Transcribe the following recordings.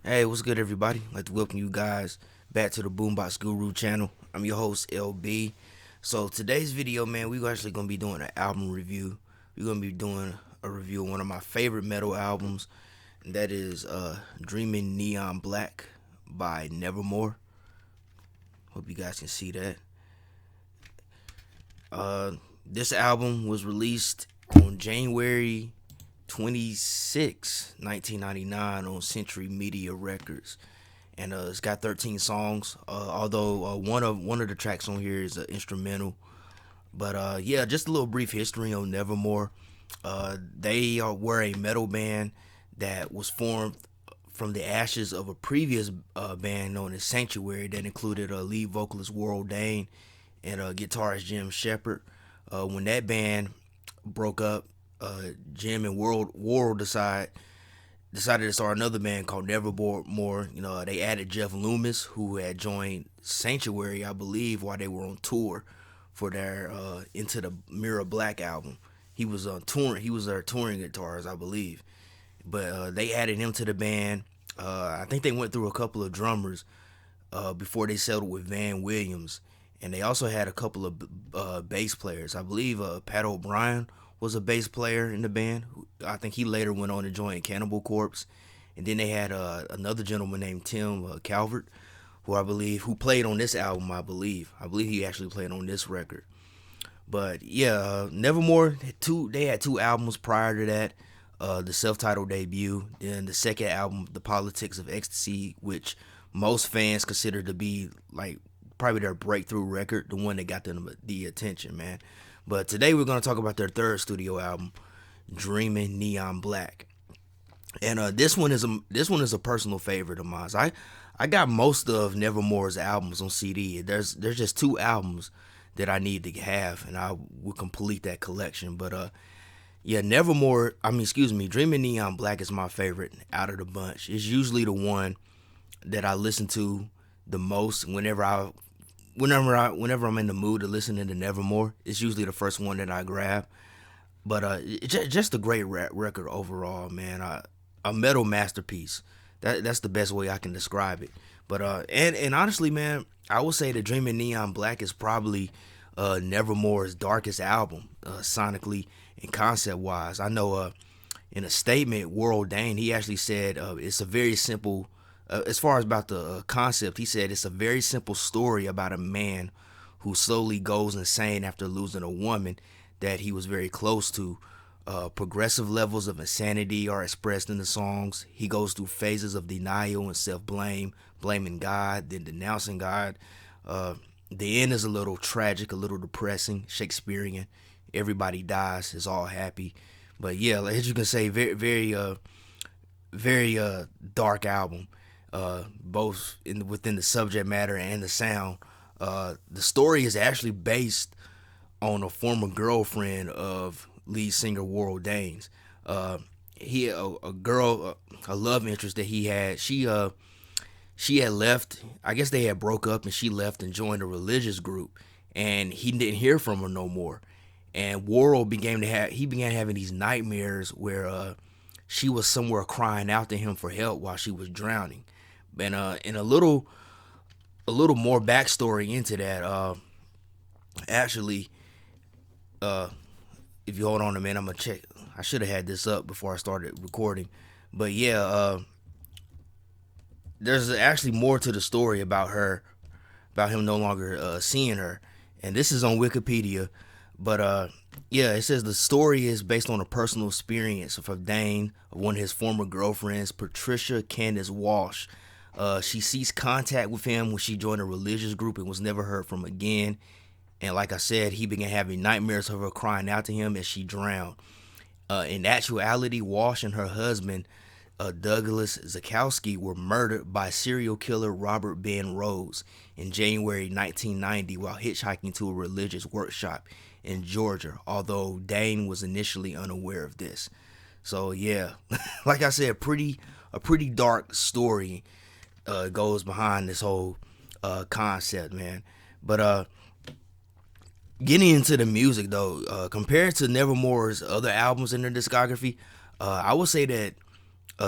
Hey, what's good, everybody? I'd like to welcome you guys back to the Boombox Guru channel. I'm your host, LB. So today's video, man, we're actually gonna be doing an album review. We're gonna be doing a review of one of my favorite metal albums, and that is "Dreaming Neon Black" by Nevermore. Hope you guys can see that. Uh, this album was released on January 26, 1999 on Century Media Records. And it's got 13 songs. Although one of the tracks on here is an instrumental. But yeah, just a little brief history on Nevermore. They were a metal band that was formed from the ashes of a previous band known as Sanctuary that included lead vocalist Warrel Dane and guitarist Jim Shepard. When that band broke up, Jim and Warrel decided to start another band called Nevermore. They added Jeff Loomis, who had joined Sanctuary, I believe, while they were on tour for their Into the Mirror Black album. He was touring. He was their touring guitarist, I believe. But they added him to the band. I think they went through a couple of drummers before they settled with Van Williams, and they also had a couple of bass players. I believe Pat O'Brien was a bass player in the band. I think he later went on to join Cannibal Corpse, and then they had another gentleman named Tim Calvert, who played on this album. I believe he actually played on this record. But yeah, Nevermore they had two albums prior to that. The self-titled debut, then the second album, The Politics of Ecstasy, which most fans consider to be like probably their breakthrough record, the one that got them the attention, man. But today we're gonna talk about their third studio album, Dreaming Neon Black, and this one is a personal favorite of mine. I got most of Nevermore's albums on CD. There's just two albums that I need to have, and I will complete that collection. But yeah, Dreaming Neon Black is my favorite out of the bunch. It's usually the one that I listen to the most whenever I'm in the mood to listen to Nevermore. It's usually the first one that I grab. But it's just a great record overall, man. A metal masterpiece. That's the best way I can describe it. But and honestly, man, I would say that Dreaming Neon Black is probably Nevermore's darkest album, sonically and concept wise. I know in a statement, Warrel Dane, he actually said it's a very simple. As far as about the concept, he said it's a very simple story about a man who slowly goes insane after losing a woman that he was very close to. Progressive levels of insanity are expressed in the songs. He goes through phases of denial and self-blame, blaming God, then denouncing God. The end is a little tragic, a little depressing, Shakesperian. Everybody dies. It's all happy. But yeah, as you can say, very dark album. Both within the subject matter and the sound. The story is actually based on a former girlfriend of lead singer Warrel Dane's. He a girl, a love interest that he had. She had left. I guess they had broke up, and she left and joined a religious group. And he didn't hear from her no more. And Warrel began having these nightmares where she was somewhere crying out to him for help while she was drowning. And a little more backstory into that. Actually, if you hold on a minute, I'm gonna check. I should have had this up before I started recording, but yeah, there's actually more to the story about him no longer seeing her, and this is on Wikipedia. But yeah, it says the story is based on a personal experience of Dane, one of his former girlfriends, Patricia Candace Walsh. She ceased contact with him when she joined a religious group and was never heard from again. And like I said, he began having nightmares of her crying out to him as she drowned. In actuality, Walsh and her husband, Douglas Zakowski, were murdered by serial killer Robert Ben Rose in January 1990 while hitchhiking to a religious workshop in Georgia, although Dane was initially unaware of this. So yeah, like I said, a pretty dark story goes behind this whole concept, man. But getting into the music though, compared to Nevermore's other albums in their discography, I would say that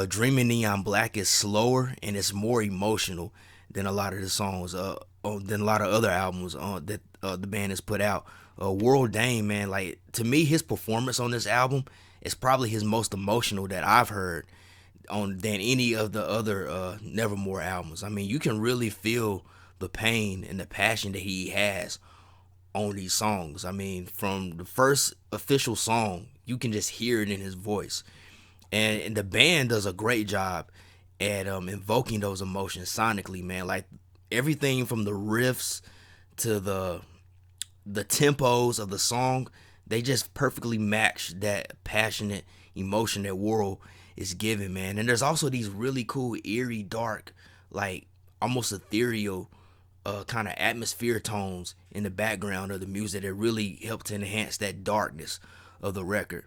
Dreaming Neon Black is slower and it's more emotional than a lot of the songs, than a lot of other albums that the band has put out. Warrel Dane, man, like to me, his performance on this album is probably his most emotional that I've heard on than any of the other Nevermore albums. I mean, you can really feel the pain and the passion that he has on these songs. I mean, from the first official song, you can just hear it in his voice. And the band does a great job at invoking those emotions sonically, man. Like everything from the riffs to the tempos of the song, they just perfectly match that passionate emotion that Warrel is giving, man. And there's also these really cool, eerie, dark, like almost ethereal kind of atmosphere tones in the background of the music that really help to enhance that darkness of the record.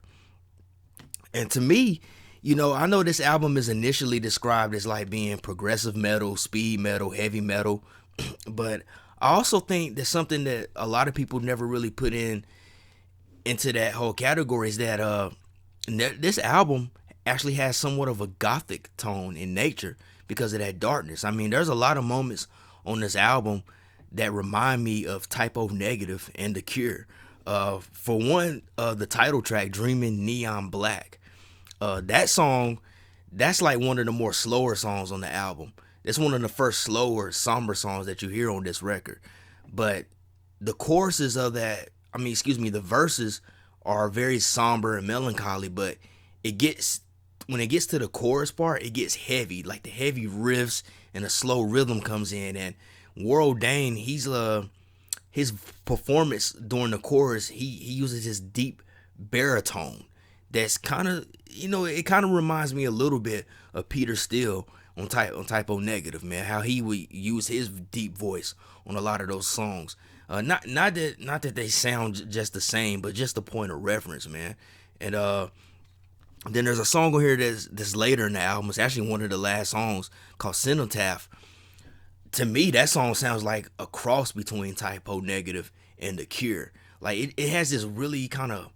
And to me, I know this album is initially described as like being progressive metal, speed metal, heavy metal, but I also think that something that a lot of people never really put into that whole category is that this album actually has somewhat of a gothic tone in nature because of that darkness. I mean, there's a lot of moments on this album that remind me of Typo Negative and The Cure. For one, the title track, Dreaming Neon Black. That song, that's like one of the more slower songs on the album. It's one of the first slower, somber songs that you hear on this record. But the choruses of that, the verses are very somber and melancholy, but when it gets to the chorus part, it gets heavy, like the heavy riffs and a slow rhythm comes in. And Warrel Dane, his performance during the chorus, he uses his deep baritone. That's kind of, it kind of reminds me a little bit of Peter Steele on Typo Negative, man. How he would use his deep voice on a lot of those songs. Not that they sound just the same, but just the point of reference, man. And then there's a song on here that's later in the album. It's actually one of the last songs called Cenotaph. To me, that song sounds like a cross between Typo Negative and The Cure. Like it has this really kind of,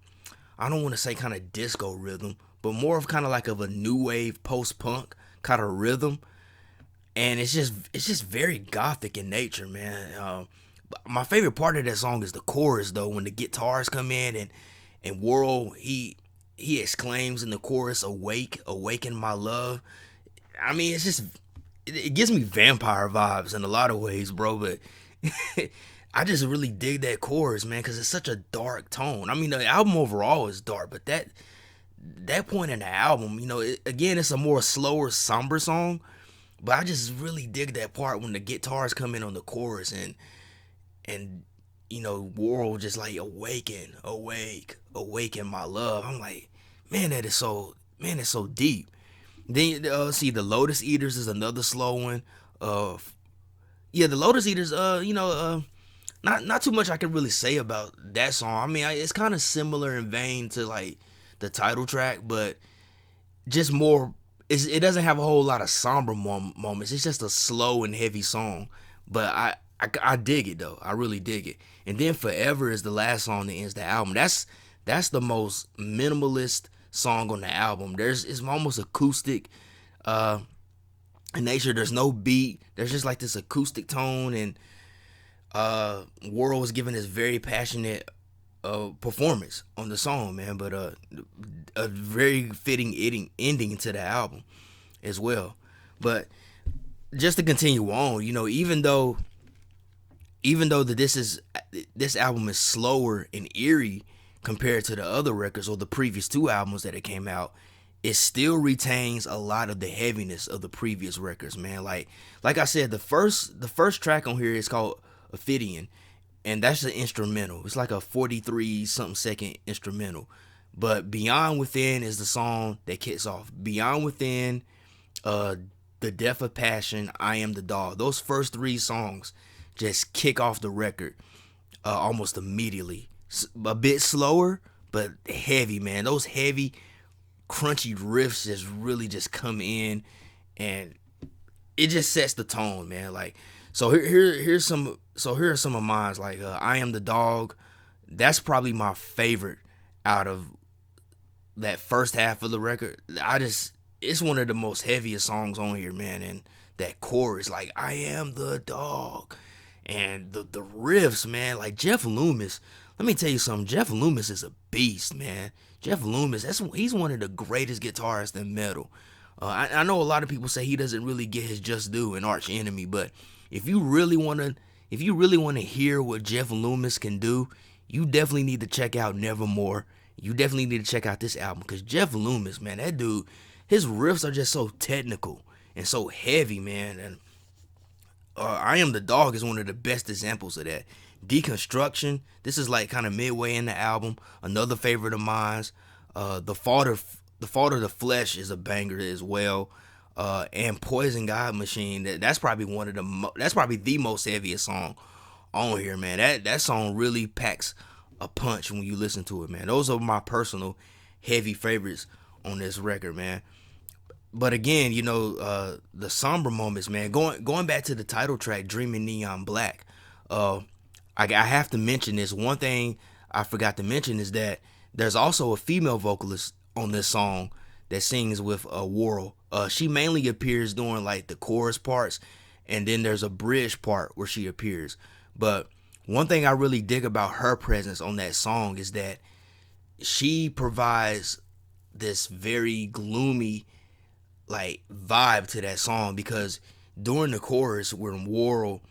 I don't want to say kind of disco rhythm, but more of kind of like of a new wave post-punk kind of rhythm. And it's just very gothic in nature, man. My favorite part of that song is the chorus, though, when the guitars come in and Warrel, he exclaims in the chorus, "Awake, awaken my love." I mean, it gives me vampire vibes in a lot of ways, bro. But I just really dig that chorus, man, because it's such a dark tone. I mean, the album overall is dark, but that point in the album, again, it's a more slower, somber song. But I just really dig that part when the guitars come in on the chorus and Warrel just like awaken, awake, awaken my love. I'm like, man, it's so deep. Then see, the Lotus Eaters is another slow one. The Lotus Eaters, not too much I can really say about that song. I mean, it's kind of similar in vein to like the title track, but just more. It doesn't have a whole lot of somber moments. It's just a slow and heavy song, but I dig it though. I really dig it. And then Forever is the last song that ends the album. That's the most minimalist song on the album. It's almost acoustic in nature. There's no beat. There's just like this acoustic tone, and Warrel was giving this very passionate performance on the song, man. But a very fitting ending to the album as well. But just to continue on, even though this album is slower and eerie compared to the other records or the previous two albums that it came out, it still retains a lot of the heaviness of the previous records, man. Like I said, the first track on here is called Ophidian, and that's the instrumental. It's like a 43 something second instrumental. But Beyond Within is the song that kicks off. Beyond Within, The Death of Passion, I Am the Dog. Those first three songs just kick off the record almost immediately. A bit slower, but heavy, man. Those heavy, crunchy riffs just really just come in, and it just sets the tone, man. Like, so here are some of mine. Like, I Am the Dog. That's probably my favorite out of that first half of the record. it's one of the most heaviest songs on here, man. And that chorus, like I am the dog, and the riffs, man. Like Jeff Loomis. Let me tell you something. Jeff Loomis is a beast, man. Jeff Loomis, he's one of the greatest guitarists in metal. I know a lot of people say he doesn't really get his just due in Arch Enemy, but if you really wanna hear what Jeff Loomis can do, you definitely need to check out Nevermore. You definitely need to check out this album because Jeff Loomis, man, that dude, his riffs are just so technical and so heavy, man. And I Am the Dog is one of the best examples of that. Deconstruction, this is like kind of midway in the album. Another favorite of mine's. The Fault of the Flesh is a banger as well. And Poison God Machine, that's probably that's probably the most heaviest song on here, man. That song really packs a punch when you listen to it, man. Those are my personal heavy favorites on this record, man. But again, the somber moments, man. Going back to the title track, Dreaming Neon Black. I have to mention this. One thing I forgot to mention is that there's also a female vocalist on this song that sings with Warrel. She mainly appears during like the chorus parts, and then there's a bridge part where she appears. But one thing I really dig about her presence on that song is that she provides this very gloomy like vibe to that song, because during the chorus when Warrel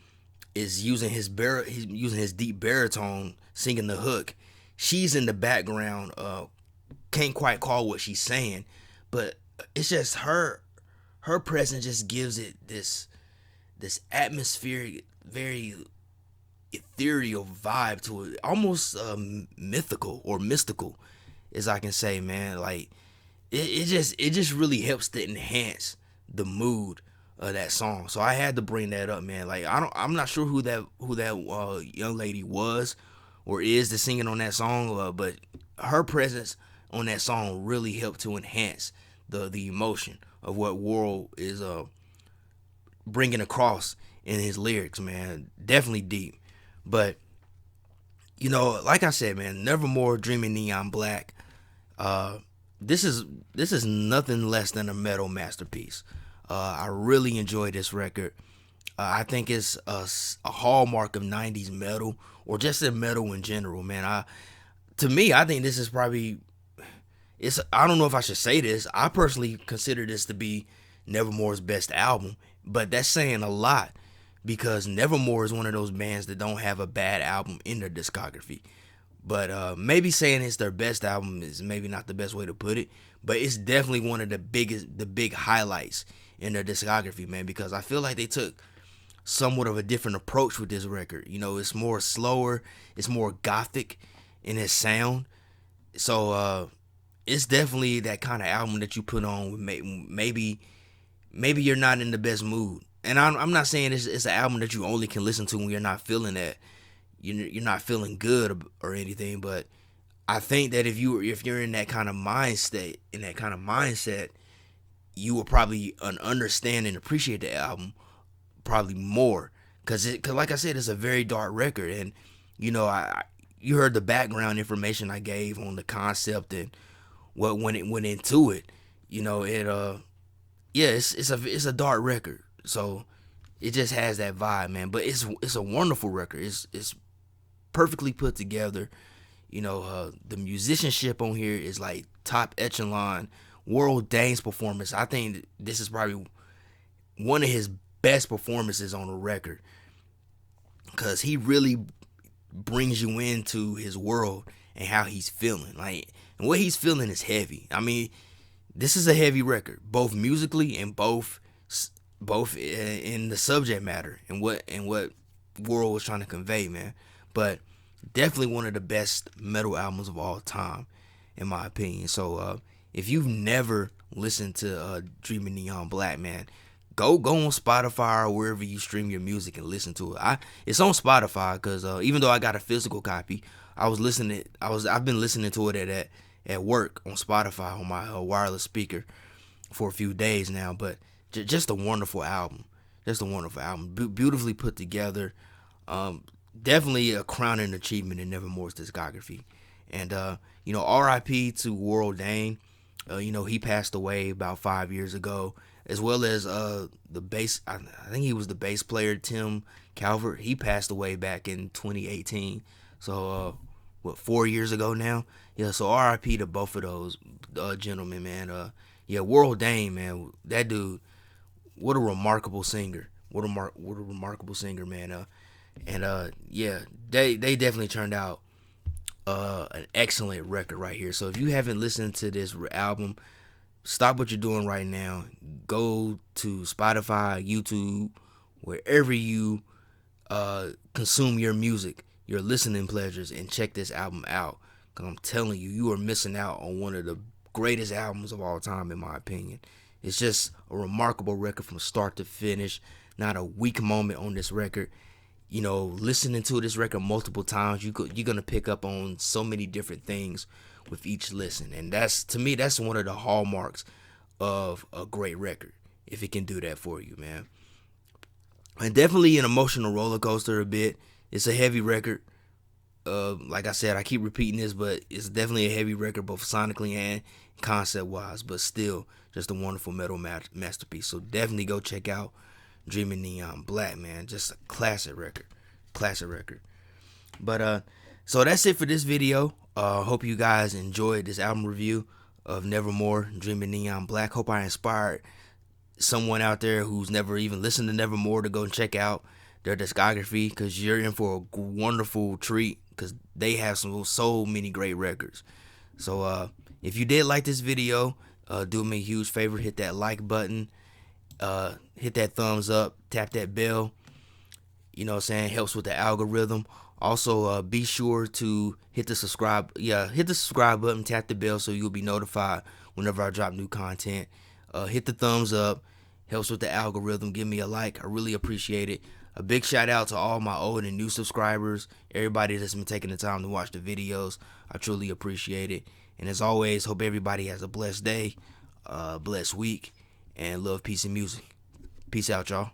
is using his deep baritone singing the hook, she's in the background, can't quite call what she's saying, but it's just her presence just gives it this atmospheric, very ethereal vibe to it, almost mythical or mystical, as I can say, man. Like it just really helps to enhance the mood of that song. So I had to bring that up, man. Like I'm not sure who that young lady was or is that's singing on that song, but her presence on that song really helped to enhance the emotion of what Warrel is bringing across in his lyrics, man. Definitely deep. But like I said, man, Nevermore, Dreaming Neon Black. This is nothing less than a metal masterpiece. I really enjoy this record. I think it's a hallmark of 90s metal, or just in metal in general, man. To me, I think this is probably, I don't know if I should say this. I personally consider this to be Nevermore's best album, but that's saying a lot, because Nevermore is one of those bands that don't have a bad album in their discography. But maybe saying it's their best album is maybe not the best way to put it, but it's definitely one of the big highlights in their discography, man, because I feel like they took somewhat of a different approach with this record. It's more slower, it's more gothic in its sound. So it's definitely that kind of album that you put on maybe you're not in the best mood. And I'm not saying it's an album that you only can listen to when you're not feeling that, you're not feeling good or anything. But I think that if you're in that kind of mindset, you will probably understand and appreciate the album probably more, cause like I said, it's a very dark record. And you heard the background information I gave on the concept and what went into it. It's a dark record, so it just has that vibe, man. But it's a wonderful record. It's perfectly put together. The musicianship on here is like top echelon. Warrel Dane's performance, I think this is probably one of his best performances on the record, because he really brings you into his world and how he's feeling. Like, and what he's feeling is heavy. I mean, this is a heavy record, both musically and both in the subject matter and what Warrel was trying to convey, man. But definitely one of the best metal albums of all time, in my opinion. So if you've never listened to Dreaming Neon Black, man, go on Spotify or wherever you stream your music and listen to it. It's on Spotify, because even though I got a physical copy, I've been listening to it at work on Spotify on my wireless speaker for a few days now. But just a wonderful album. Beautifully put together. Definitely a crowning achievement in Nevermore's discography. And R.I.P. to Warrel Dane. He passed away about 5 years ago, as well as the bass. I think he was the bass player, Tim Calvert. He passed away back in 2018. So what, 4 years ago now? Yeah. So R.I.P. to both of those gentlemen, man. Yeah, Warrel Dane, man. That dude, what a remarkable singer. What a remarkable singer, man. Yeah, they definitely turned out an excellent record right here. So if you haven't listened to this album, stop what you're doing right now. Go to Spotify, YouTube, wherever you consume your music, your listening pleasures, and check this album out. Cause I'm telling you, you are missing out on one of the greatest albums of all time, in my opinion. It's just a remarkable record from start to finish. Not a weak moment on this record. Listening to this record multiple times, you're gonna pick up on so many different things with each listen, and to me, that's one of the hallmarks of a great record, if it can do that for you, man. And definitely an emotional roller coaster a bit. It's a heavy record. Like I said, I keep repeating this, but it's definitely a heavy record, both sonically and concept wise, but still just a wonderful metal masterpiece. So definitely go check out Dreaming Neon Black, man. Just a classic record. But so that's it for this video. Hope you guys enjoyed this album review of Nevermore, Dreaming Neon Black. Hope I inspired someone out there who's never even listened to Nevermore to go and check out their discography, because you're in for a wonderful treat, because they have so many great records. So if you did like this video, do me a huge favor, hit that like button, hit that thumbs up, tap that bell. Helps with the algorithm. Also, be sure to hit the subscribe button, tap the bell, so you'll be notified whenever I drop new content. Hit the thumbs up, helps with the algorithm. Give me a like, I really appreciate it. A big shout out to all my old and new subscribers, everybody that's been taking the time to watch the videos. I truly appreciate it. And as always, hope everybody has a blessed day, blessed week, and love, peace, and music. Peace out, y'all.